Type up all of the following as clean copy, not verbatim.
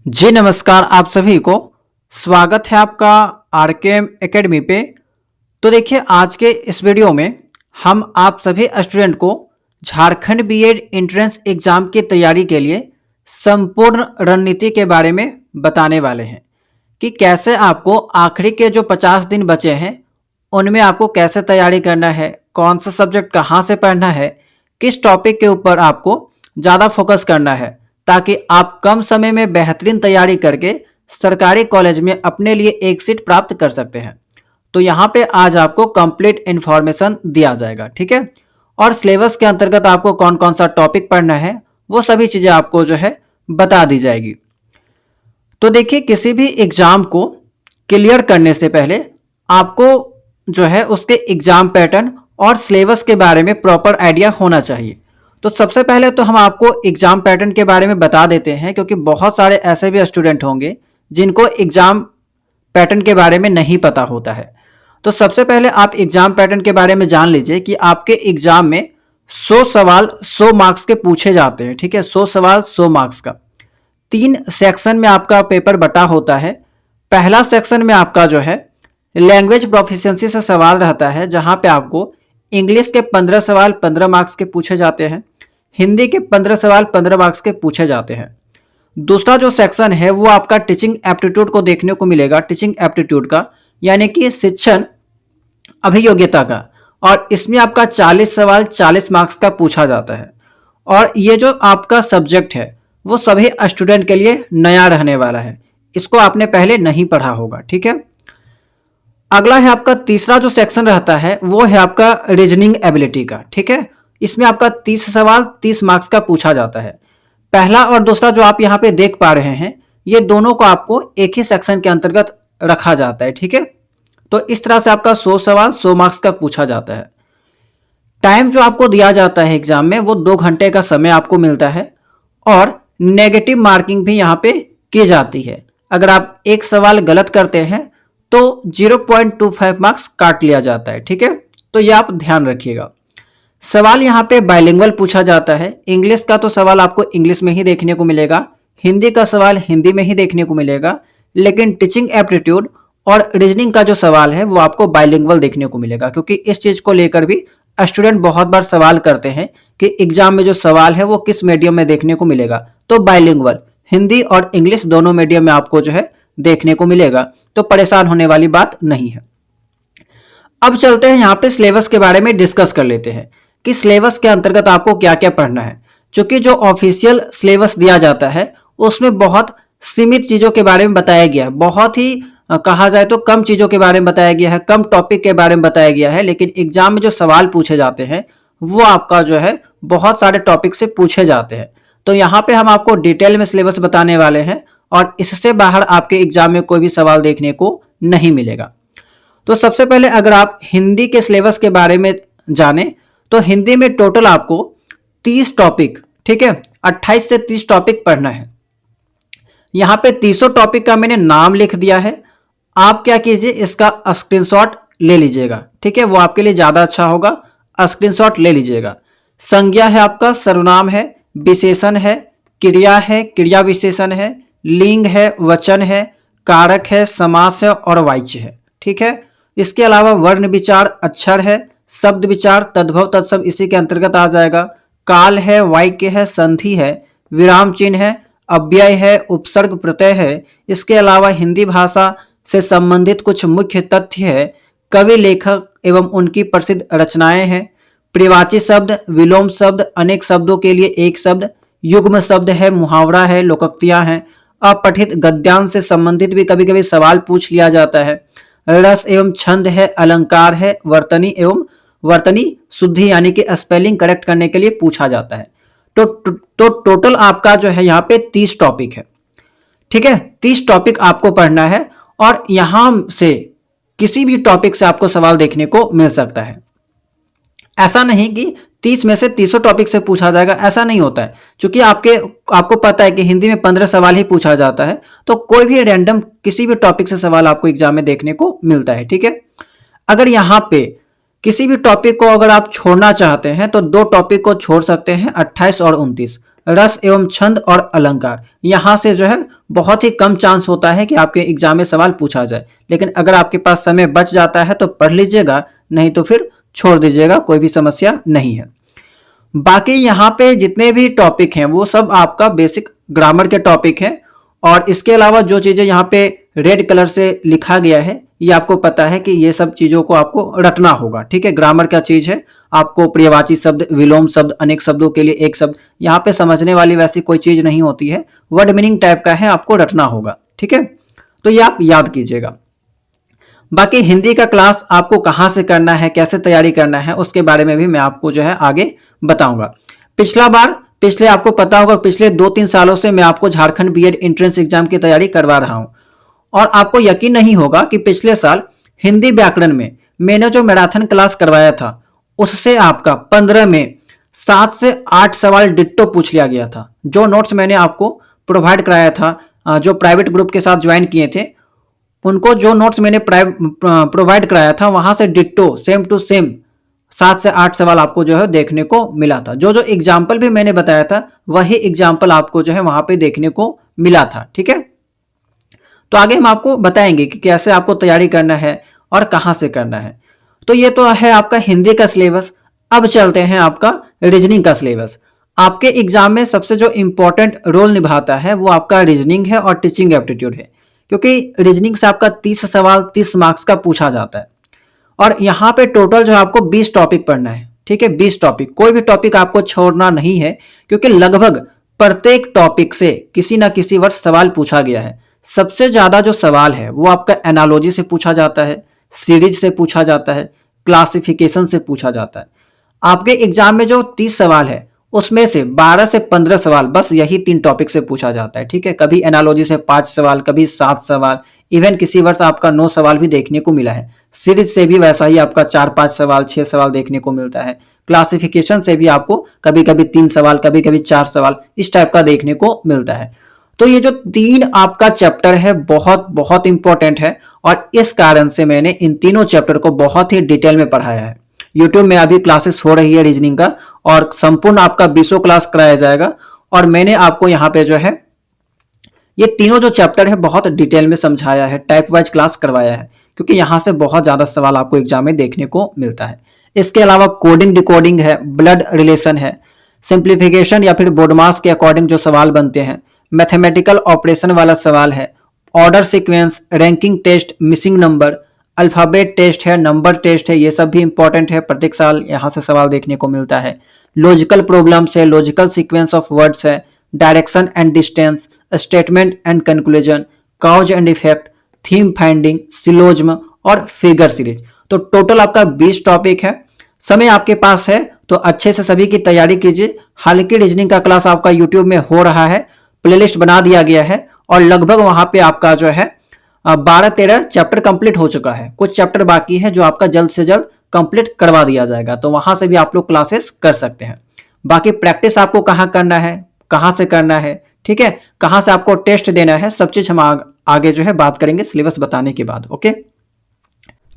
जी नमस्कार आप सभी को। स्वागत है आपका आरकेएम एकेडमी पे। तो देखिए आज के इस वीडियो में हम आप सभी स्टूडेंट को झारखंड बीएड एंट्रेंस एग्जाम की तैयारी के लिए संपूर्ण रणनीति के बारे में बताने वाले हैं कि कैसे आपको आखिरी के जो 50 दिन बचे हैं उनमें आपको कैसे तैयारी करना है, कौन सा सब्जेक्ट कहाँ से पढ़ना है, किस टॉपिक के ऊपर आपको ज़्यादा फोकस करना है ताकि आप कम समय में बेहतरीन तैयारी करके सरकारी कॉलेज में अपने लिए एक सीट प्राप्त कर सकते हैं। तो यहाँ पे आज आपको कंप्लीट इन्फॉर्मेशन दिया जाएगा, ठीक है। और सिलेबस के अंतर्गत आपको कौन कौन सा टॉपिक पढ़ना है वो सभी चीज़ें आपको जो है बता दी जाएगी। तो देखिए किसी भी एग्ज़ाम को क्लियर करने से पहले आपको जो है उसके एग्ज़ाम पैटर्न और सिलेबस के बारे में प्रॉपर आइडिया होना चाहिए। तो सबसे पहले तो हम आपको एग्ज़ाम पैटर्न के बारे में बता देते हैं क्योंकि बहुत सारे ऐसे भी स्टूडेंट होंगे जिनको एग्ज़ाम पैटर्न के बारे में नहीं पता होता है। तो सबसे पहले आप एग्ज़ाम पैटर्न के बारे में जान लीजिए कि आपके एग्ज़ाम में 100 सवाल 100 मार्क्स के पूछे जाते हैं, ठीक है। 100 सवाल 100 मार्क्स का 3 सेक्शन में आपका पेपर बटा होता है। पहला सेक्शन में आपका जो है लैंग्वेज प्रोफिशिएंसी से सवाल रहता है जहाँ पे आपको इंग्लिश के 15 सवाल 15 मार्क्स के पूछे जाते हैं, हिंदी के 15 सवाल 15 मार्क्स के पूछे जाते हैं। दूसरा जो सेक्शन है वो आपका टीचिंग एप्टीट्यूड को देखने को मिलेगा, टीचिंग एप्टीट्यूड का यानी कि शिक्षण अभियोग्यता का, और इसमें आपका 40 सवाल 40 मार्क्स का पूछा जाता है। और ये जो आपका सब्जेक्ट है वो सभी स्टूडेंट के लिए नया रहने वाला है, इसको आपने पहले नहीं पढ़ा होगा, ठीक है। अगला है आपका तीसरा जो सेक्शन रहता है वो है आपका रीजनिंग एबिलिटी का, ठीक है। इसमें आपका 30 सवाल 30 मार्क्स का पूछा जाता है। पहला और दूसरा जो आप यहाँ पे देख पा रहे हैं ये दोनों को आपको एक ही सेक्शन के अंतर्गत रखा जाता है, ठीक है। तो इस तरह से आपका 100 सवाल 100 मार्क्स का पूछा जाता है। टाइम जो आपको दिया जाता है एग्जाम में वो 2 घंटे का समय आपको मिलता है और नेगेटिव मार्किंग भी यहाँ पे की जाती है। अगर आप एक सवाल गलत करते हैं तो 0.25 मार्क्स काट लिया जाता है, ठीक है। तो ये आप ध्यान रखिएगा। सवाल यहाँ पे बाइलिंगुअल पूछा जाता है। इंग्लिश का तो सवाल आपको इंग्लिश में ही देखने को मिलेगा, हिंदी का सवाल हिंदी में ही देखने को मिलेगा, लेकिन टीचिंग एप्टीट्यूड और रीजनिंग का जो सवाल है वो आपको बाइलिंगुअल देखने को मिलेगा, क्योंकि इस चीज़ को लेकर भी स्टूडेंट बहुत बार सवाल करते हैं कि एग्जाम में जो सवाल है वो किस मीडियम में देखने को मिलेगा। तो बाइलिंगुअल हिंदी और इंग्लिश दोनों मीडियम में आपको जो है देखने को मिलेगा, तो परेशान होने वाली बात नहीं है। अब चलते हैं यहाँ पे सिलेबस के बारे में डिस्कस कर लेते हैं कि सिलेबस के अंतर्गत आपको क्या क्या पढ़ना है। क्योंकि जो ऑफिशियल सिलेबस दिया जाता है उसमें बहुत सीमित चीज़ों के बारे में बताया गया है, बहुत ही कहा जाए तो कम चीज़ों के बारे में बताया गया है, कम टॉपिक के बारे में बताया गया है। लेकिन एग्जाम में जो सवाल पूछे जाते हैं वो आपका जो है बहुत सारे टॉपिक से पूछे जाते हैं। तो यहाँ पे हम आपको डिटेल में सिलेबस बताने वाले हैं और इससे बाहर आपके एग्जाम में कोई भी सवाल देखने को नहीं मिलेगा। तो सबसे पहले अगर आप हिंदी के सिलेबस के बारे में जाने तो हिंदी में टोटल आपको 30 टॉपिक, ठीक है, 28 से 30 टॉपिक पढ़ना है। यहाँ पे 300 टॉपिक का मैंने नाम लिख दिया है। आप क्या कीजिए इसका स्क्रीनशॉट ले लीजिएगा, ठीक है, वो आपके लिए ज़्यादा अच्छा होगा। स्क्रीनशॉट ले लीजिएगा। संज्ञा है आपका, सर्वनाम है, विशेषण है, क्रिया है, क्रिया विशेषण है, लिंग है, वचन है, कारक है, समास है और वाच्य है, ठीक है। इसके अलावा वर्ण विचार, अक्षर है, शब्द विचार, तद्भव तत्सम इसी के अंतर्गत आ जाएगा। काल है, वाक्य है, संधि है, विराम चिन्ह है, अव्यय है, उपसर्ग प्रत्यय है। इसके अलावा हिंदी भाषा से संबंधित कुछ मुख्य तथ्य है, कवि लेखक एवं उनकी प्रसिद्ध रचनाएं हैं, परिवाची शब्द, विलोम शब्द, अनेक शब्दों के लिए एक शब्द, युग्म शब्द है, मुहावरा है, लोकोक्तियां हैं, अपठित गद्यांश से संबंधित भी कभी कभी सवाल पूछ लिया जाता है, रस एवं छंद है, अलंकार है, वर्तनी एवं वर्तनी शुद्धि यानी कि स्पेलिंग करेक्ट करने के लिए पूछा जाता है। तो टोटल आपका जो है यहाँ पे 30 टॉपिक है, ठीक है। 30 टॉपिक आपको पढ़ना है और यहाँ से किसी भी टॉपिक से आपको सवाल देखने को मिल सकता है। ऐसा नहीं कि 30 में से 300 टॉपिक से पूछा जाएगा, ऐसा नहीं होता है। क्योंकि आपको पता है कि हिंदी में 15 सवाल ही पूछा जाता है, तो कोई भी रैंडम किसी भी टॉपिक से सवाल आपको एग्जाम में देखने को मिलता है, ठीक है। अगर यहाँ पे किसी भी टॉपिक को अगर आप छोड़ना चाहते हैं तो 2 टॉपिक को छोड़ सकते हैं, 28 और 29। रस एवं छंद और अलंकार। यहाँ से जो है बहुत ही कम चांस होता है कि आपके एग्जाम में सवाल पूछा जाए, लेकिन अगर आपके पास समय बच जाता है तो पढ़ लीजिएगा, नहीं तो फिर छोड़ दीजिएगा, कोई भी समस्या नहीं है। बाकी यहाँ पे जितने भी टॉपिक हैं वो सब आपका बेसिक ग्रामर के टॉपिक हैं, और इसके अलावा जो चीज़ें यहाँ पे रेड कलर से लिखा गया है ये आपको पता है कि ये सब चीज़ों को आपको रटना होगा। ठीक है, ग्रामर क्या चीज़ है, आपको पर्यायवाची शब्द, विलोम शब्द, अनेक शब्दों के लिए एक शब्द, यहाँ पे समझने वाली वैसी कोई चीज़ नहीं होती है, वर्ड मीनिंग टाइप का है, आपको रटना होगा। ठीक है, तो ये आप याद कीजिएगा। बाकी हिंदी का क्लास आपको कहाँ से करना है, कैसे तैयारी करना है, उसके बारे में भी मैं आपको जो है आगे बताऊंगा। पिछले आपको पता होगा, पिछले 2-3 सालों से मैं आपको झारखंड बीएड एंट्रेंस एग्जाम की तैयारी करवा रहा हूं, और आपको यकीन नहीं होगा कि पिछले साल हिंदी व्याकरण में मैंने जो मैराथन क्लास करवाया था उससे आपका 15 में 7 से 8 सवाल डिट्टो पूछ लिया गया था। जो नोट्स मैंने आपको प्रोवाइड कराया था, जो प्राइवेट ग्रुप के साथ ज्वाइन किए थे, उनको जो नोट्स मैंने प्रोवाइड कराया था वहां से डिट्टो सेम टू सेम 7 से 8 सवाल आपको जो है देखने को मिला था। जो एग्जाम्पल भी मैंने बताया था वही एग्जाम्पल आपको जो है वहां पे देखने को मिला था। ठीक है, तो आगे हम आपको बताएंगे कि कैसे आपको तैयारी करना है और कहां से करना है। तो ये तो है आपका हिंदी का सिलेबस। अब चलते हैं आपका रीजनिंग का सिलेबस। आपके एग्जाम में सबसे जो इंपॉर्टेंट रोल निभाता है वो आपका रीजनिंग है और टीचिंग एप्टीट्यूड है, क्योंकि रीजनिंग से आपका 30 सवाल 30 मार्क्स का पूछा जाता है, और यहाँ पे टोटल जो आपको 20 टॉपिक पढ़ना है। ठीक है, 20 टॉपिक, कोई भी टॉपिक आपको छोड़ना नहीं है, क्योंकि लगभग प्रत्येक टॉपिक से किसी ना किसी वर्ष सवाल पूछा गया है। सबसे ज्यादा जो सवाल है वो आपका एनालॉजी से पूछा जाता है, सीरीज से पूछा जाता है, क्लासिफिकेशन से पूछा जाता है। आपके एग्जाम में जो 30 सवाल है उसमें से 12 से 15 सवाल बस यही 3 टॉपिक से पूछा जाता है। ठीक है, कभी एनालॉजी से 5 सवाल, कभी 7 सवाल, इवन किसी वर्ष आपका 9 सवाल भी देखने को मिला है। सीरीज से भी वैसा ही आपका 4-5 सवाल, 6 सवाल देखने को मिलता है। क्लासिफिकेशन से भी आपको कभी कभी 3 सवाल, कभी कभी 4 सवाल इस टाइप का देखने को मिलता है। तो ये जो 3 आपका चैप्टर है बहुत बहुत इंपॉर्टेंट है, और इस कारण से मैंने इन तीनों चैप्टर को बहुत ही डिटेल में पढ़ाया है। यूट्यूब में अभी क्लासेस हो रही है रीजनिंग का, और संपूर्ण आपका 20 क्लास कराया जाएगा, और मैंने आपको यहाँ पे जो है ये तीनों जो चैप्टर है बहुत डिटेल में समझाया है, टाइप वाइज क्लास करवाया है, क्योंकि यहाँ से बहुत ज्यादा सवाल आपको एग्जाम में देखने को मिलता है। इसके अलावा कोडिंग डिकोडिंग है, ब्लड रिलेशन है, सिंप्लीफिकेशन या फिर बोर्डमास के अकॉर्डिंग जो सवाल बनते हैं, मैथमेटिकल ऑपरेशन वाला सवाल है, order sequence, ranking test, missing number, alphabet test है, नंबर टेस्ट है, ये सब भी इंपॉर्टेंट है, प्रत्येक साल यहाँ से सवाल देखने को मिलता है। लॉजिकल प्रॉब्लम्स है, लॉजिकल सीक्वेंस ऑफ वर्ड्स है, direction and distance, statement and conclusion, cause and effect, theme finding, syllogism और फिगर सीरीज। तो टोटल आपका 20 टॉपिक है। समय आपके पास है तो अच्छे से सभी की तैयारी कीजिए। हालांकि रीजनिंग का क्लास आपका यूट्यूब में हो रहा है, प्लेलिस्ट बना दिया गया है, और लगभग वहां पे आपका जो है 12-13 चैप्टर कंप्लीट हो चुका है। कुछ चैप्टर बाकी है जो आपका जल्द से जल्द कंप्लीट करवा दिया जाएगा, तो वहां से भी आप लोग क्लासेस कर सकते हैं। बाकी प्रैक्टिस आपको कहाँ करना है, कहाँ से करना है, ठीक है, कहाँ से आपको टेस्ट देना है, सब चीज हम आगे जो है बात करेंगे सिलेबस बताने के बाद। ओके,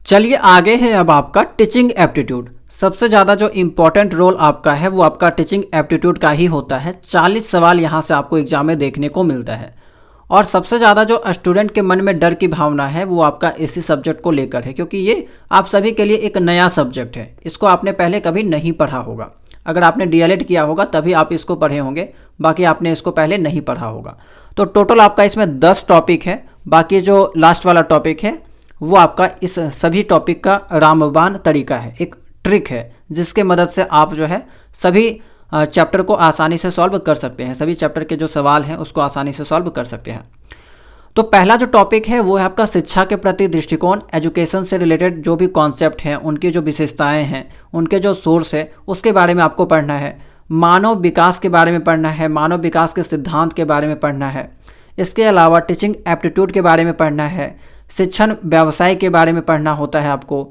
चलिए आगे है अब आपका टीचिंग एप्टीट्यूड। सबसे ज़्यादा जो इम्पोर्टेंट रोल आपका है वो आपका टीचिंग एप्टीट्यूड का ही होता है। 40 सवाल यहाँ से आपको एग्जाम में देखने को मिलता है, और सबसे ज़्यादा जो स्टूडेंट के मन में डर की भावना है वो आपका इसी सब्जेक्ट को लेकर है, क्योंकि ये आप सभी के लिए एक नया सब्जेक्ट है। इसको आपने पहले कभी नहीं पढ़ा होगा। अगर आपने डीएलएड किया होगा तभी आप इसको पढ़े होंगे, बाकी आपने इसको पहले नहीं पढ़ा होगा। तो टोटल आपका इसमें 10 टॉपिक है। बाकी जो लास्ट वाला टॉपिक है वो आपका इस सभी टॉपिक का रामबाण तरीका है, एक ट्रिक है जिसके मदद से आप जो है सभी चैप्टर को आसानी से सॉल्व कर सकते हैं। सभी चैप्टर के जो सवाल हैं उसको आसानी से सॉल्व कर सकते हैं। तो पहला जो टॉपिक है वो है आपका शिक्षा के प्रति दृष्टिकोण। एजुकेशन से रिलेटेड जो भी कॉन्सेप्ट हैं, उनकी जो विशेषताएं हैं, उनके जो सोर्स है, उसके बारे में आपको पढ़ना है। मानव विकास के बारे में पढ़ना है, मानव विकास के सिद्धांत के बारे में पढ़ना है। इसके अलावा टीचिंग एप्टीट्यूड के बारे में पढ़ना है। शिक्षण व्यवसाय के बारे में पढ़ना होता है आपको।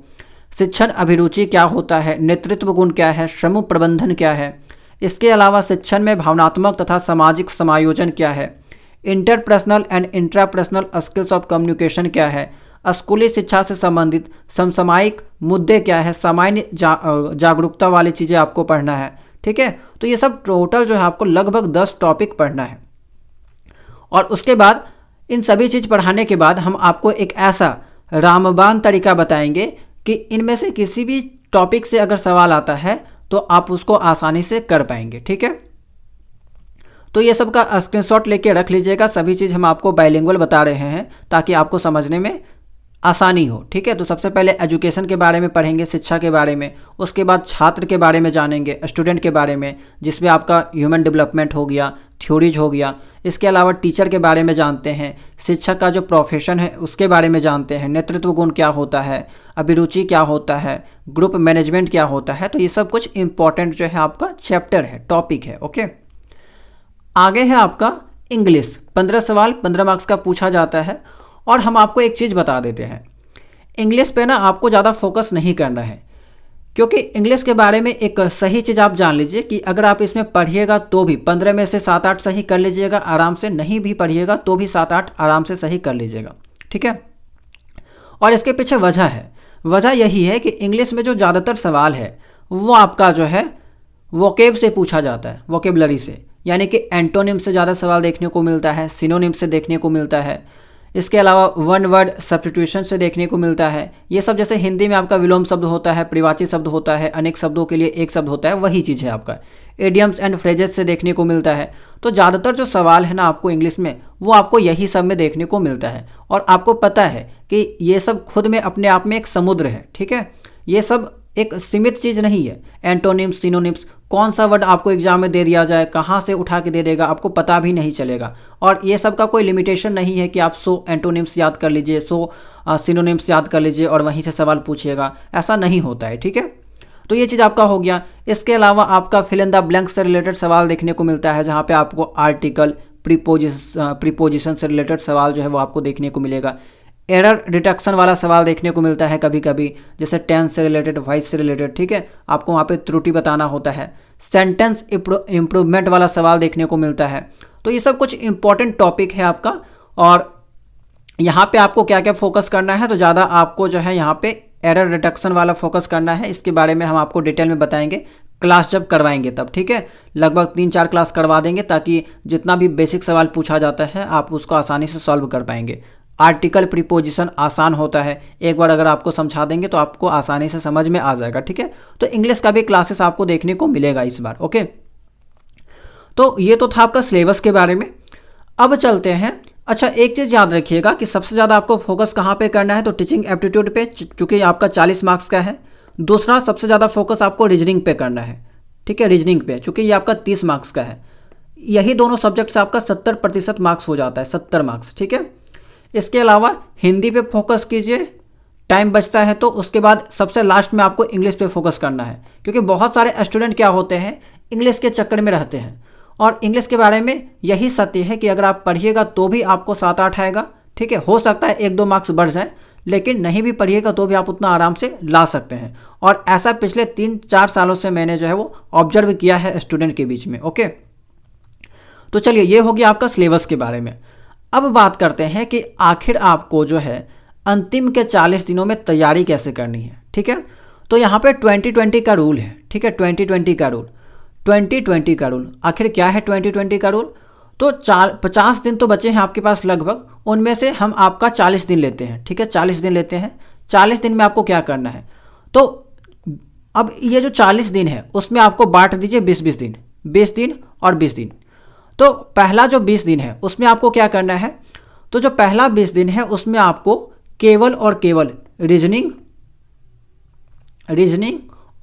शिक्षण अभिरुचि क्या होता है, नेतृत्व गुण क्या है, समूह प्रबंधन क्या है। इसके अलावा शिक्षण में भावनात्मक तथा सामाजिक समायोजन क्या है, interpersonal and intrapersonal skills of communication क्या है, स्कूली शिक्षा से संबंधित समसामयिक मुद्दे क्या है, सामान्य जागरूकता वाली चीज़ें आपको पढ़ना है। ठीक है। तो ये सब टोटल जो है आपको लगभग 10 टॉपिक पढ़ना है। और उसके बाद इन सभी चीज़ पढ़ाने के बाद हम आपको एक ऐसा रामबाण तरीका बताएंगे कि इनमें से किसी भी टॉपिक से अगर सवाल आता है तो आप उसको आसानी से कर पाएंगे, ठीक है। तो ये सब का स्क्रीनशॉट लेके रख लीजिएगा। सभी चीज़ हम आपको बाइलिंगुअल बता रहे हैं ताकि आपको समझने में आसानी हो, ठीक है। तो सबसे पहले एजुकेशन के बारे में पढ़ेंगे, शिक्षा के बारे में। उसके बाद छात्र के बारे में जानेंगे, स्टूडेंट के बारे में, जिसमें आपका ह्यूमन डेवलपमेंट हो गया, थ्योरीज हो गया। इसके अलावा टीचर के बारे में जानते हैं, शिक्षक का जो प्रोफेशन है उसके बारे में जानते हैं, नेतृत्व गुण क्या होता है, अभिरुचि क्या होता है, ग्रुप मैनेजमेंट क्या होता है। तो ये सब कुछ इंपॉर्टेंट जो है आपका चैप्टर है, टॉपिक है, ओके। आगे है आपका इंग्लिश। 15 सवाल 15 मार्क्स का पूछा जाता है। और हम आपको एक चीज़ बता देते हैं, इंग्लिश पे ना आपको ज़्यादा फोकस नहीं करना है, क्योंकि इंग्लिश के बारे में एक सही चीज़ आप जान लीजिए कि अगर आप इसमें पढ़िएगा तो भी 15 में से 7-8 सही कर लीजिएगा आराम से, नहीं भी पढ़िएगा तो भी 7-8 आराम से सही कर लीजिएगा, ठीक है। और इसके पीछे वजह है, वजह यही है कि इंग्लिश में जो ज़्यादातर सवाल है वो आपका जो है वोकेब से पूछा जाता है, वोकेबलरी से, यानी कि एंटोनिम से ज़्यादा सवाल देखने को मिलता है, सिनोनिम से देखने को मिलता है। इसके अलावा वन वर्ड सब्स्टिट्यूशन से देखने को मिलता है। ये सब जैसे हिंदी में आपका विलोम शब्द होता है, परिवाची शब्द होता है, अनेक शब्दों के लिए एक शब्द होता है, वही चीज़ है आपका। एडियम्स एंड फ्रेजेस से देखने को मिलता है। तो ज़्यादातर जो सवाल है ना आपको इंग्लिश में, वो आपको यही सब में देखने को मिलता है। और आपको पता है कि ये सब खुद में अपने आप में एक समुद्र है, ठीक है। ये सब एक सीमित चीज़ नहीं है। एंटोनिम्स, सिनोनिम्स, कौन सा वर्ड आपको एग्जाम में दे दिया जाए, कहाँ से उठा के दे देगा, आपको पता भी नहीं चलेगा। और ये सब का कोई लिमिटेशन नहीं है कि आप 100 एंटोनिम्स याद कर लीजिए, 100 सिनोनिम्स याद कर लीजिए और वहीं से सवाल पूछिएगा, ऐसा नहीं होता है, ठीक है। तो ये चीज़ आपका हो गया। इसके अलावा आपका फिल इन द ब्लैंक से रिलेटेड सवाल देखने को मिलता है, जहाँ पे आपको आर्टिकल, प्रीपोजिशन से रिलेटेड सवाल जो है वो आपको देखने को मिलेगा। एरर डिटेक्शन वाला सवाल देखने को मिलता है कभी कभी, जैसे टेंस से रिलेटेड, वॉइस से रिलेटेड, ठीक है। आपको वहाँ पे त्रुटि बताना होता है। सेंटेंस इम्प्रूवमेंट वाला सवाल देखने को मिलता है। तो ये सब कुछ इंपॉर्टेंट टॉपिक है आपका। और यहाँ पे आपको क्या क्या फोकस करना है, तो ज़्यादा आपको जो है यहाँ पे एरर डिटेक्शन वाला फोकस करना है। इसके बारे में हम आपको डिटेल में बताएंगे क्लास जब करवाएंगे तब, ठीक है। लगभग 3-4 क्लास करवा देंगे ताकि जितना भी बेसिक सवाल पूछा जाता है आप उसको आसानी से सॉल्व कर पाएंगे। आर्टिकल प्रीपोजिशन आसान होता है, एक बार अगर आपको समझा देंगे तो आपको आसानी से समझ में आ जाएगा, ठीक है। तो इंग्लिश का भी क्लासेस आपको देखने को मिलेगा इस बार, ओके। तो ये तो था आपका सिलेबस के बारे में। अब चलते हैं। अच्छा, एक चीज़ याद रखिएगा कि सबसे ज़्यादा आपको फोकस कहाँ पे करना है, तो टीचिंग एप्टीट्यूड पे, चूँकि आपका 40 मार्क्स का है। दूसरा सबसे ज़्यादा फोकस आपको रीजनिंग पे करना है, ठीक है, रीजनिंग पे, चूँकि ये आपका 30 मार्क्स का है। यही दोनों सब्जेक्ट से आपका 70% मार्क्स हो जाता है, 70 मार्क्स, ठीक है। इसके अलावा हिंदी पे फोकस कीजिए, टाइम बचता है तो। उसके बाद सबसे लास्ट में आपको इंग्लिश पे फोकस करना है, क्योंकि बहुत सारे स्टूडेंट क्या होते हैं, इंग्लिश के चक्कर में रहते हैं। और इंग्लिश के बारे में यही सत्य है कि अगर आप पढ़िएगा तो भी आपको 7-8 आएगा, ठीक है। हो सकता है 1-2 मार्क्स बढ़ जाए, लेकिन नहीं भी पढ़िएगा तो भी आप उतना आराम से ला सकते हैं। और ऐसा पिछले 3-4 सालों से मैंने जो है वो ऑब्जर्व किया है स्टूडेंट के बीच में, ओके। तो चलिए, ये हो गया आपका सिलेबस के बारे में। अब बात करते हैं कि आखिर आपको जो है अंतिम के 40 दिनों में तैयारी कैसे करनी है, ठीक है। तो यहाँ पे 2020 का रूल है, ठीक है, 2020 का रूल, 2020 का रूल। आखिर क्या है 2020 का रूल? तो 50 दिन तो बचे हैं आपके पास लगभग, उनमें से हम आपका 40 दिन लेते हैं, ठीक है, 40 दिन लेते हैं। 40 दिन में आपको क्या करना है, तो अब ये जो 40 दिन है उसमें आपको बांट दीजिए 20-20 दिन, 20 दिन और 20 दिन। तो पहला जो 20 दिन है उसमें आपको क्या करना है, तो जो पहला 20 दिन है उसमें आपको केवल और केवल रीजनिंग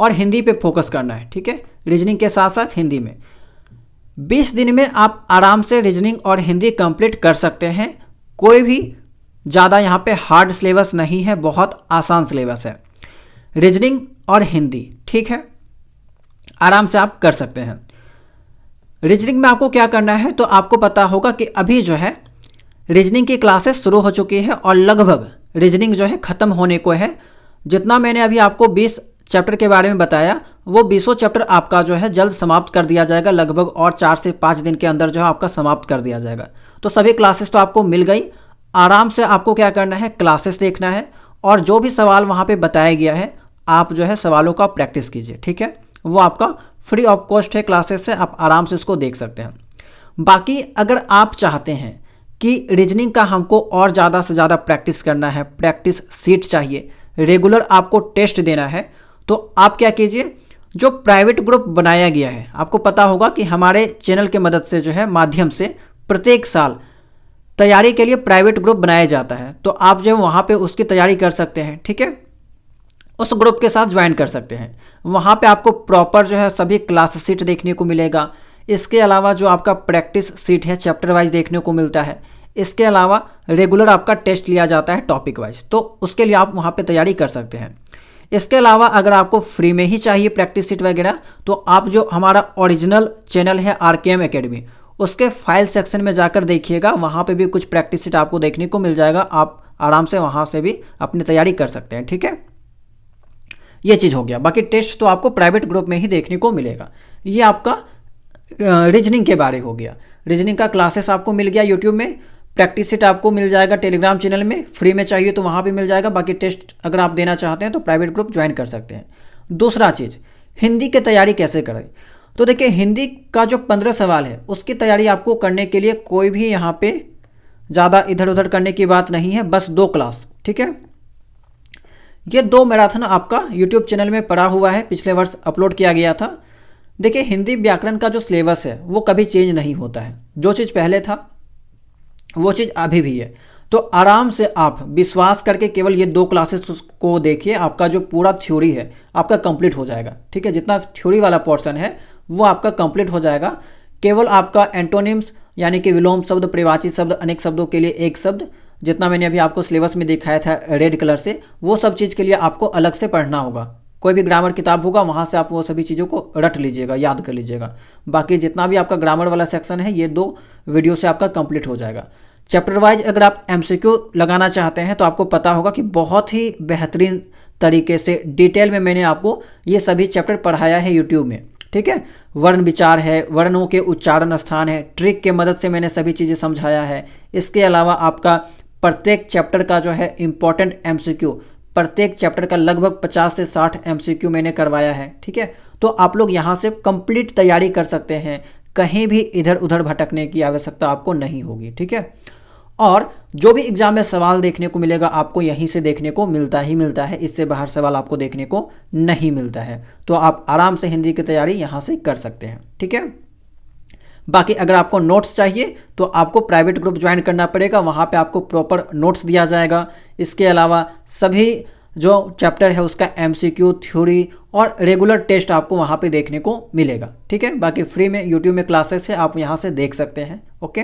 और हिंदी पे फोकस करना है, ठीक है। रीजनिंग के साथ साथ हिंदी में 20 दिन में आप आराम से रीजनिंग और हिंदी कंप्लीट कर सकते हैं। कोई भी ज़्यादा यहाँ पे हार्ड सिलेबस नहीं है, बहुत आसान सिलेबस है, रीजनिंग और हिंदी, ठीक है, आराम से आप कर सकते हैं। रीजनिंग में आपको क्या करना है, तो आपको पता होगा कि अभी जो है रीजनिंग की क्लासेस शुरू हो चुकी है और लगभग रीजनिंग जो है ख़त्म होने को है। जितना मैंने अभी आपको 20 चैप्टर के बारे में बताया, वो 20 चैप्टर आपका जो है जल्द समाप्त कर दिया जाएगा, लगभग और 4 से 5 दिन के अंदर जो है आपका समाप्त कर दिया जाएगा। तो सभी क्लासेस तो आपको मिल गई। आराम से आपको क्या करना है, क्लासेस देखना है और जो भी सवाल वहाँ पे बताया गया है आप जो है सवालों का प्रैक्टिस कीजिए, ठीक है। वो आपका फ्री ऑफ कॉस्ट है क्लासेस है, आप आराम से उसको देख सकते हैं। बाकी अगर आप चाहते हैं कि रीजनिंग का हमको और ज़्यादा से ज़्यादा प्रैक्टिस करना है, प्रैक्टिस सीट चाहिए, रेगुलर आपको टेस्ट देना है, तो आप क्या कीजिए, जो प्राइवेट ग्रुप बनाया गया है, आपको पता होगा कि हमारे चैनल के मदद से जो है माध्यम से प्रत्येक साल तैयारी के लिए प्राइवेट ग्रुप बनाया जाता है, तो आप जो है वहाँ पे उसकी तैयारी कर सकते हैं। ठीक है, उस ग्रुप के साथ ज्वाइन कर सकते हैं। वहाँ पे आपको प्रॉपर जो है सभी क्लास सीट देखने को मिलेगा। इसके अलावा जो आपका प्रैक्टिस सीट है चैप्टर वाइज देखने को मिलता है। इसके अलावा रेगुलर आपका टेस्ट लिया जाता है टॉपिक वाइज, तो उसके लिए आप वहाँ पे तैयारी कर सकते हैं। इसके अलावा अगर आपको फ्री में ही चाहिए प्रैक्टिस सीट वगैरह, तो आप जो हमारा ओरिजिनल चैनल है RKM एकेडमी, उसके फाइल सेक्शन में जाकर देखिएगा, वहाँ पे भी कुछ प्रैक्टिस सीट आपको देखने को मिल जाएगा। आप आराम से वहाँ से भी अपनी तैयारी कर सकते हैं। ठीक है, ये चीज़ हो गया। बाकी टेस्ट तो आपको प्राइवेट ग्रुप में ही देखने को मिलेगा। ये आपका रीजनिंग के बारे हो गया। रीजनिंग का क्लासेस आपको मिल गया यूट्यूब में, प्रैक्टिस सीट आपको मिल जाएगा टेलीग्राम चैनल में, फ्री में चाहिए तो वहाँ भी मिल जाएगा। बाकी टेस्ट अगर आप देना चाहते हैं तो प्राइवेट ग्रुप ज्वाइन कर सकते हैं। दूसरा चीज़, हिंदी की तैयारी कैसे करें, तो देखिए हिंदी का जो 15 सवाल है उसकी तैयारी आपको करने के लिए कोई भी यहाँ पे ज़्यादा इधर उधर करने की बात नहीं है, बस 2 क्लास। ठीक है, ये 2 मैराथन आपका यूट्यूब चैनल में पड़ा हुआ है, पिछले वर्ष अपलोड किया गया था। देखिए हिंदी व्याकरण का जो सिलेबस है वो कभी चेंज नहीं होता है, जो चीज़ पहले था वो चीज़ अभी भी है। तो आराम से आप विश्वास करके केवल ये 2 क्लासेस को देखिए, आपका जो पूरा थ्योरी है आपका कंप्लीट हो जाएगा। ठीक है, जितना थ्योरी वाला पोर्शन है वो आपका कंप्लीट हो जाएगा। केवल आपका एंटोनिम्स यानी कि विलोम शब्द, परिवाची शब्द, अनेक शब्दों के लिए एक शब्द, जितना मैंने अभी आपको सिलेबस में दिखाया था रेड कलर से, वो सब चीज़ के लिए आपको अलग से पढ़ना होगा। कोई भी ग्रामर किताब होगा वहाँ से आप वो सभी चीज़ों को रट लीजिएगा, याद कर लीजिएगा। बाकी जितना भी आपका ग्रामर वाला सेक्शन है ये 2 वीडियो से आपका कंप्लीट हो जाएगा। चैप्टर वाइज अगर आप MCQ लगाना चाहते हैं तो आपको पता होगा कि बहुत ही बेहतरीन तरीके से डिटेल में मैंने आपको ये सभी चैप्टर पढ़ाया है यूट्यूब में। ठीक है, वर्ण विचार है, वर्णों के उच्चारण स्थान है, ट्रिक के मदद से मैंने सभी चीज़ें समझाया है। इसके अलावा आपका प्रत्येक चैप्टर का जो है इम्पॉर्टेंट MCQ, प्रत्येक चैप्टर का लगभग 50 से 60 MCQ मैंने करवाया है। ठीक है, तो आप लोग यहाँ से कंप्लीट तैयारी कर सकते हैं, कहीं भी इधर उधर भटकने की आवश्यकता आपको नहीं होगी। ठीक है, और जो भी एग्जाम में सवाल देखने को मिलेगा आपको यहीं से देखने को मिलता ही मिलता है, इससे बाहर सवाल आपको देखने को नहीं मिलता है। तो आप आराम से हिंदी की तैयारी यहाँ से कर सकते हैं। ठीक है, बाकी अगर आपको नोट्स चाहिए तो आपको प्राइवेट ग्रुप ज्वाइन करना पड़ेगा, वहाँ पे आपको प्रॉपर नोट्स दिया जाएगा। इसके अलावा सभी जो चैप्टर है उसका MCQ, थ्योरी और रेगुलर टेस्ट आपको वहाँ पे देखने को मिलेगा। ठीक है, बाकी फ्री में यूट्यूब में क्लासेस है, आप यहाँ से देख सकते हैं। ओके,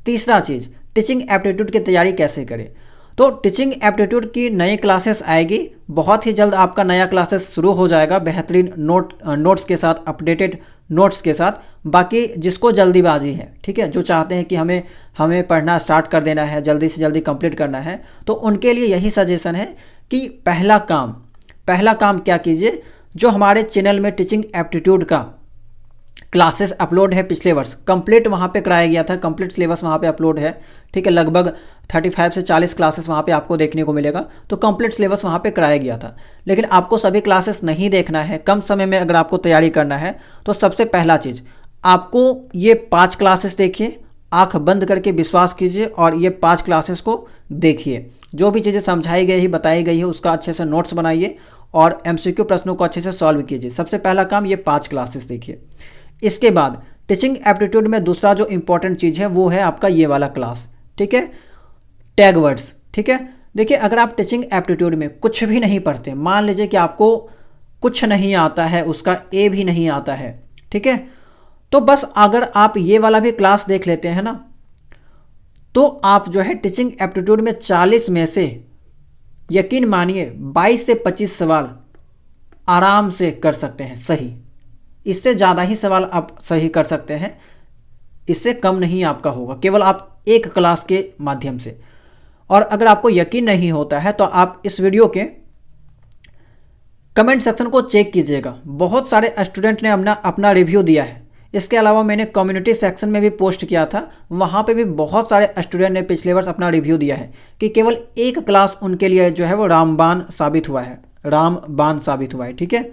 तीसरा चीज़, टीचिंग एप्टीट्यूड की तैयारी कैसे करें, तो टीचिंग एप्टीट्यूड की नई क्लासेस आएगी, बहुत ही जल्द आपका नया क्लासेस शुरू हो जाएगा बेहतरीन नोट्स के साथ, अपडेटेड नोट्स के साथ। बाकी जिसको जल्दीबाजी है, ठीक है, जो चाहते हैं कि हमें पढ़ना स्टार्ट कर देना है, जल्दी से जल्दी कंप्लीट करना है, तो उनके लिए यही सजेशन है कि पहला काम क्या कीजिए, जो हमारे चैनल में टीचिंग एप्टीट्यूड का क्लासेस अपलोड है पिछले वर्ष, कंप्लीट वहाँ पे कराया गया था, कंप्लीट सिलेबस वहाँ पे अपलोड है। ठीक है, लगभग 35 से 40 क्लासेस वहाँ पे आपको देखने को मिलेगा, तो कंप्लीट सिलेबस वहाँ पे कराया गया था। लेकिन आपको सभी क्लासेस नहीं देखना है, कम समय में अगर आपको तैयारी करना है, तो सबसे पहला चीज़ आपको ये 5 क्लासेस देखिए, आँख बंद करके विश्वास कीजिए और ये 5 क्लासेस को देखिए। जो भी चीज़ें समझाई गई है, बताई गई है, उसका अच्छे से नोट्स बनाइए और MCQ प्रश्नों को अच्छे से सॉल्व कीजिए। सबसे पहला काम ये 5 क्लासेस देखिए। इसके बाद टीचिंग एप्टीट्यूड में दूसरा जो इम्पोर्टेंट चीज़ है वो है आपका ये वाला क्लास। ठीक है, टैग वर्ड्स। ठीक है, देखिए अगर आप टीचिंग एप्टीट्यूड में कुछ भी नहीं पढ़ते, मान लीजिए कि आपको कुछ नहीं आता है, उसका A भी नहीं आता है, ठीक है, तो बस अगर आप ये वाला भी क्लास देख लेते हैं ना, तो आप जो है टीचिंग एप्टीट्यूड में 40 में से यकीन मानिए 22 से 25 सवाल आराम से कर सकते हैं सही। इससे ज़्यादा ही सवाल आप सही कर सकते हैं, इससे कम नहीं आपका होगा, केवल आप एक क्लास के माध्यम से। और अगर आपको यकीन नहीं होता है तो आप इस वीडियो के कमेंट सेक्शन को चेक कीजिएगा, बहुत सारे स्टूडेंट ने अपना रिव्यू दिया है। इसके अलावा मैंने कम्युनिटी सेक्शन में भी पोस्ट किया था, वहाँ पे भी बहुत सारे स्टूडेंट ने पिछले वर्ष अपना रिव्यू दिया है कि केवल एक क्लास उनके लिए जो है वो रामबाण साबित हुआ है। ठीक है,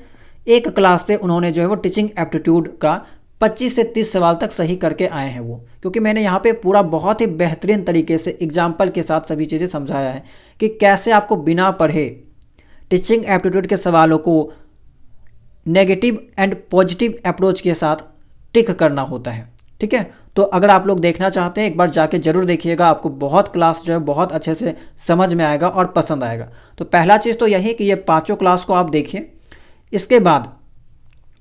एक क्लास से उन्होंने जो है वो टीचिंग एप्टीट्यूड का 25 से 30 सवाल तक सही करके आए हैं वो, क्योंकि मैंने यहाँ पे पूरा बहुत ही बेहतरीन तरीके से एग्जाम्पल के साथ सभी चीज़ें समझाया है कि कैसे आपको बिना पढ़े टीचिंग एप्टीट्यूड के सवालों को नेगेटिव एंड पॉजिटिव अप्रोच के साथ टिक करना होता है। ठीक है, तो अगर आप लोग देखना चाहते हैं एक बार जाके जरूर देखिएगा, आपको बहुत क्लास जो है बहुत अच्छे से समझ में आएगा और पसंद आएगा। तो पहला चीज़ तो यही कि ये पांचों क्लास को आप देखिए। इसके बाद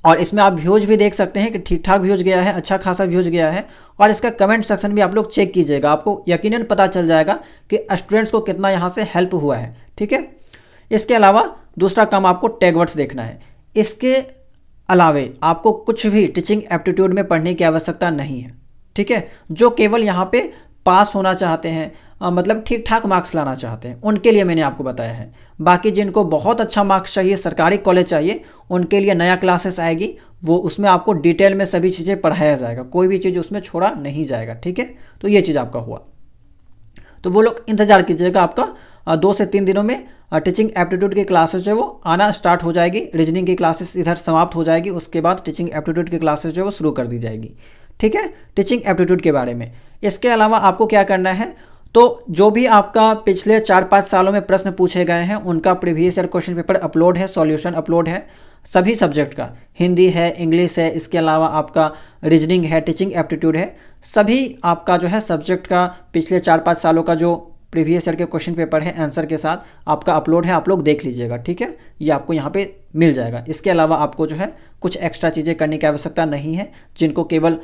और इसमें आप व्यूज भी देख सकते हैं कि ठीक ठाक व्यूज गया है, अच्छा खासा व्यूज गया है। और इसका कमेंट सेक्शन भी आप लोग चेक कीजिएगा, आपको यकीनन पता चल जाएगा कि स्टूडेंट्स को कितना यहाँ से हेल्प हुआ है। ठीक है, इसके अलावा दूसरा काम आपको टैग वर्ड्स देखना है। इसके अलावे आपको कुछ भी टीचिंग एप्टीट्यूड में पढ़ने की आवश्यकता नहीं है। ठीक है, जो केवल यहाँ पे पास होना चाहते हैं, मतलब ठीक ठाक मार्क्स लाना चाहते हैं, उनके लिए मैंने आपको बताया है। बाकी जिनको बहुत अच्छा मार्क्स चाहिए, सरकारी कॉलेज चाहिए, उनके लिए नया क्लासेस आएगी, वो उसमें आपको डिटेल में सभी चीज़ें पढ़ाया जाएगा, कोई भी चीज़ उसमें छोड़ा नहीं जाएगा। ठीक है, तो ये चीज़ आपका हुआ। तो वो लोग इंतज़ार कीजिएगा, आपका 2 से 3 दिनों में टीचिंग एप्टीट्यूड की क्लासेस जो है वो आना स्टार्ट हो जाएगी। रीजनिंग की क्लासेस इधर समाप्त हो जाएगी, उसके बाद टीचिंग एप्टीट्यूड की क्लासेस जो है वो शुरू कर दी जाएगी। ठीक है, टीचिंग एप्टीट्यूड के बारे में। इसके अलावा आपको क्या करना है, तो जो भी आपका पिछले 4-5 सालों में प्रश्न पूछे गए हैं उनका previous year question paper upload है, सॉल्यूशन अपलोड है सभी सब्जेक्ट का, हिंदी है, इंग्लिश है, इसके अलावा आपका रीजनिंग है, टीचिंग एप्टीट्यूड है, सभी आपका जो है सब्जेक्ट का पिछले 4-5 सालों का जो प्रीवियस ईयर के क्वेश्चन पेपर है आंसर के साथ आपका अपलोड है, आप लोग देख लीजिएगा। ठीक है, ये आपको यहाँ पे मिल जाएगा। इसके अलावा आपको जो है कुछ एक्स्ट्रा चीज़ें करने की आवश्यकता नहीं है। जिनको केवल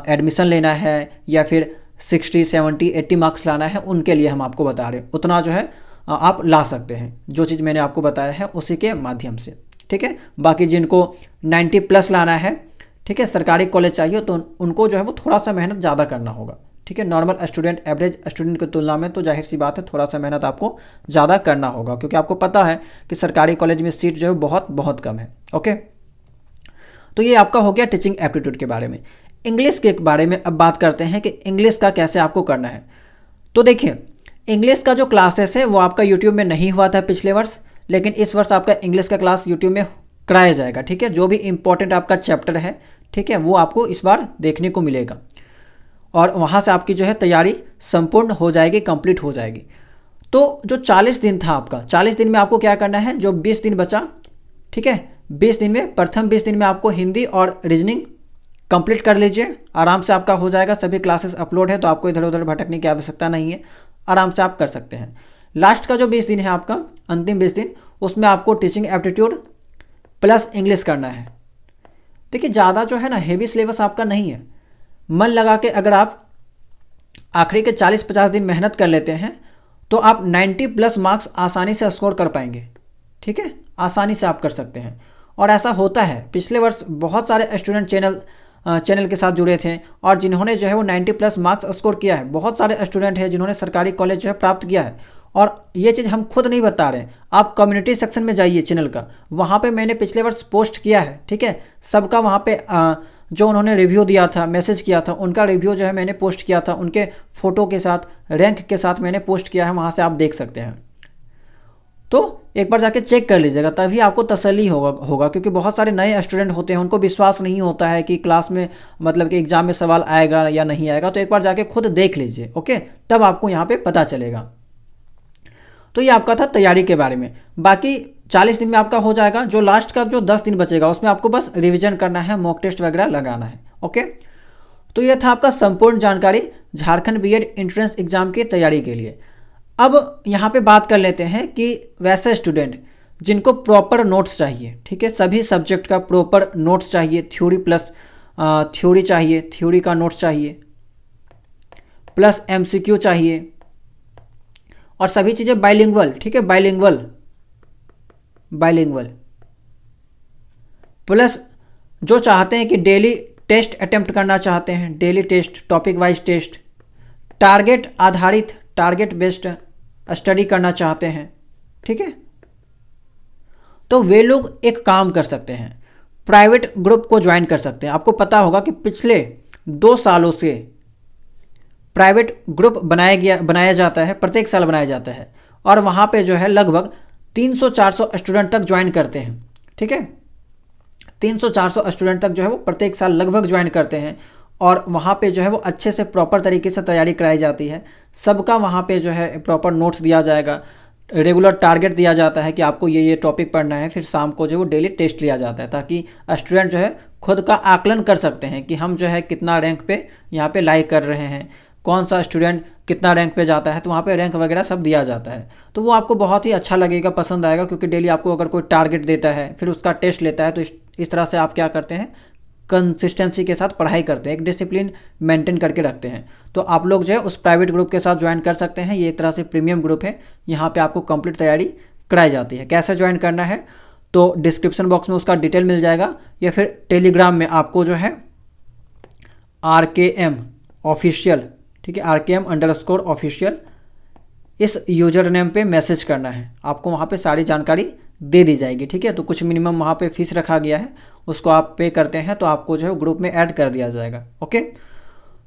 एडमिशन लेना है या फिर 60, 70, 80 मार्क्स लाना है, उनके लिए हम आपको बता रहे हैं, उतना जो है आप ला सकते हैं, जो चीज़ मैंने आपको बताया है उसी के माध्यम से। ठीक है, बाकी जिनको 90+ लाना है, ठीक है, सरकारी कॉलेज चाहिए, तो उनको जो है वो थोड़ा सा मेहनत ज़्यादा करना होगा। ठीक है, नॉर्मल स्टूडेंट, एवरेज स्टूडेंट की तुलना में तो जाहिर सी बात है थोड़ा सा मेहनत आपको ज़्यादा करना होगा, क्योंकि आपको पता है कि सरकारी कॉलेज में सीट जो है बहुत बहुत कम है। ओके, तो ये आपका हो गया टीचिंग एप्टीट्यूड के बारे में। इंग्लिश के बारे में अब बात करते हैं कि इंग्लिश का कैसे आपको करना है। तो देखिए, इंग्लिश का जो क्लासेस है वो आपका यूट्यूब में नहीं हुआ था पिछले वर्ष, लेकिन इस वर्ष आपका इंग्लिश का क्लास यूट्यूब में कराया जाएगा। ठीक है, जो भी इंपॉर्टेंट आपका चैप्टर है, ठीक है, वो आपको इस बार देखने को मिलेगा और वहाँ से आपकी जो है तैयारी संपूर्ण हो जाएगी, कंप्लीट हो जाएगी। तो जो 40 दिन था आपका, 40 दिन में आपको क्या करना है, जो 20 दिन बचा, ठीक है, 20 दिन में प्रथम 20 दिन में आपको हिंदी और रीजनिंग कंप्लीट कर लीजिए, आराम से आपका हो जाएगा। सभी क्लासेस अपलोड है, तो आपको इधर उधर भटकने की आवश्यकता नहीं है, आराम से आप कर सकते हैं। लास्ट का जो 20 दिन है आपका, अंतिम 20 दिन, उसमें आपको टीचिंग एप्टीट्यूड प्लस इंग्लिश करना है। देखिए, ज़्यादा जो है ना हेवी सिलेबस आपका नहीं है। मन लगा के अगर आप आखिरी के 40-50 दिन मेहनत कर लेते हैं तो आप 90+ मार्क्स आसानी से स्कोर कर पाएंगे। ठीक है, आसानी से आप कर सकते हैं, और ऐसा होता है। पिछले वर्ष बहुत सारे स्टूडेंट चैनल के साथ जुड़े थे और जिन्होंने जो है वो 90+ मार्क्स स्कोर किया है। बहुत सारे स्टूडेंट हैं जिन्होंने सरकारी कॉलेज जो है प्राप्त किया है, और ये चीज़ हम खुद नहीं बता रहे हैं। आप कम्युनिटी सेक्शन में जाइए चैनल का, वहाँ पे मैंने पिछले वर्ष पोस्ट किया है। ठीक है, सबका वहाँ पे जो उन्होंने रिव्यू दिया था, मैसेज किया था, उनका रिव्यू जो है मैंने पोस्ट किया था, उनके फ़ोटो के साथ, रैंक के साथ मैंने पोस्ट किया है, वहाँ से आप देख सकते हैं। तो एक बार जाके चेक कर लीजिएगा, तभी आपको तसल्ली होगा क्योंकि बहुत सारे नए स्टूडेंट होते हैं, उनको विश्वास नहीं होता है कि क्लास में मतलब कि एग्ज़ाम में सवाल आएगा या नहीं आएगा। तो एक बार जाके खुद देख लीजिए, ओके, तब आपको यहाँ पे पता चलेगा। तो ये आपका था तैयारी के बारे में। बाकी 40 दिन में आपका हो जाएगा। जो लास्ट का जो 10 दिन बचेगा उसमें आपको बस रिवीजन करना है, मॉक टेस्ट वगैरह लगाना है। ओके, तो ये था आपका संपूर्ण जानकारी झारखंड बीएड एंट्रेंस एग्जाम की तैयारी के लिए। अब यहाँ पे बात कर लेते हैं कि वैसे स्टूडेंट जिनको प्रॉपर नोट्स चाहिए, ठीक है, सभी सब्जेक्ट का प्रॉपर नोट्स चाहिए, थ्योरी प्लस थ्योरी चाहिए, थ्योरी का नोट्स चाहिए, प्लस एमसीक्यू चाहिए, और सभी चीज़ें बाइलिंगुअल, ठीक है, बाइलिंगुअल प्लस जो चाहते हैं कि डेली टेस्ट अटेम्प्ट करना चाहते हैं, daily test, topic wise test, target आधारित, टारगेट बेस्ड स्टडी करना चाहते हैं, ठीक है, तो वे लोग एक काम कर सकते हैं, प्राइवेट ग्रुप को ज्वाइन कर सकते हैं। आपको पता होगा कि पिछले 2 सालों से प्राइवेट ग्रुप बनाया जाता है, प्रत्येक साल बनाया जाता है, और वहाँ पे जो है लगभग 300-400 स्टूडेंट तक ज्वाइन करते हैं। ठीक है, 300-400 स्टूडेंट तक जो है वो प्रत्येक साल लगभग ज्वाइन करते हैं और वहाँ पे जो है वो अच्छे से प्रॉपर तरीके से तैयारी कराई जाती है। सबका वहाँ पे जो है प्रॉपर नोट्स दिया जाएगा, रेगुलर टारगेट दिया जाता है कि आपको ये टॉपिक पढ़ना है, फिर शाम को जो है वो डेली टेस्ट लिया जाता है ताकि स्टूडेंट जो है खुद का आकलन कर सकते हैं कि हम जो है कितना रैंक पे यहाँ पे लाइक कर रहे हैं, कौन सा स्टूडेंट कितना रैंक पे जाता है, तो वहाँ पे रैंक वगैरह सब दिया जाता है। तो वो आपको बहुत ही अच्छा लगेगा, पसंद आएगा, क्योंकि डेली आपको अगर कोई टारगेट देता है फिर उसका टेस्ट लेता है, तो इस तरह से आप क्या करते हैं, कंसिस्टेंसी के साथ पढ़ाई करते हैं, एक डिसिप्लिन मेंटेन करके रखते हैं। तो आप लोग जो है उस प्राइवेट ग्रुप के साथ ज्वाइन कर सकते हैं। ये एक तरह से प्रीमियम ग्रुप है, यहाँ पे आपको कंप्लीट तैयारी कराई जाती है। कैसे ज्वाइन करना है तो डिस्क्रिप्शन बॉक्स में उसका डिटेल मिल जाएगा, या फिर टेलीग्राम में आपको जो है RKM ऑफिशियल, ठीक है, RKM_ऑफिशियल इस यूजर नेम पे मैसेज करना है। आपको वहाँ पे सारी जानकारी दे दी जाएगी, ठीक है। तो कुछ मिनिमम वहाँ पे फीस रखा गया है, उसको आप पे करते हैं तो आपको जो है ग्रुप में ऐड कर दिया जाएगा। ओके,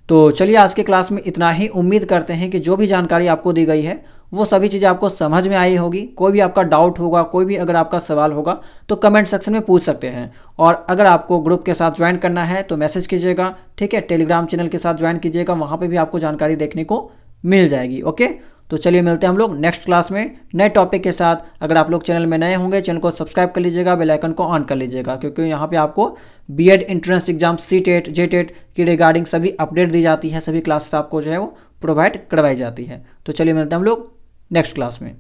तो चलिए आज के क्लास में इतना ही। उम्मीद करते हैं कि जो भी जानकारी आपको दी गई है वो सभी चीज़ें आपको समझ में आई होगी। कोई भी आपका डाउट होगा, कोई भी अगर आपका सवाल होगा तो कमेंट सेक्शन में पूछ सकते हैं। और अगर आपको ग्रुप के साथ ज्वाइन करना है तो मैसेज कीजिएगा, ठीक है। टेलीग्राम चैनल के साथ ज्वाइन कीजिएगा, वहाँ पर भी आपको जानकारी देखने को मिल जाएगी। ओके, तो चलिए मिलते हैं हम लोग नेक्स्ट क्लास में नए टॉपिक के साथ। अगर आप लोग चैनल में नए होंगे, चैनल को सब्सक्राइब कर लीजिएगा, बेल आइकन को ऑन कर लीजिएगा, क्योंकि यहाँ पे आपको BEd entrance exam CTET JTET की रिगार्डिंग सभी अपडेट दी जाती है, सभी क्लासेस आपको जो है वो प्रोवाइड करवाई जाती है। तो चलिए मिलते हैं हम लोग नेक्स्ट क्लास में।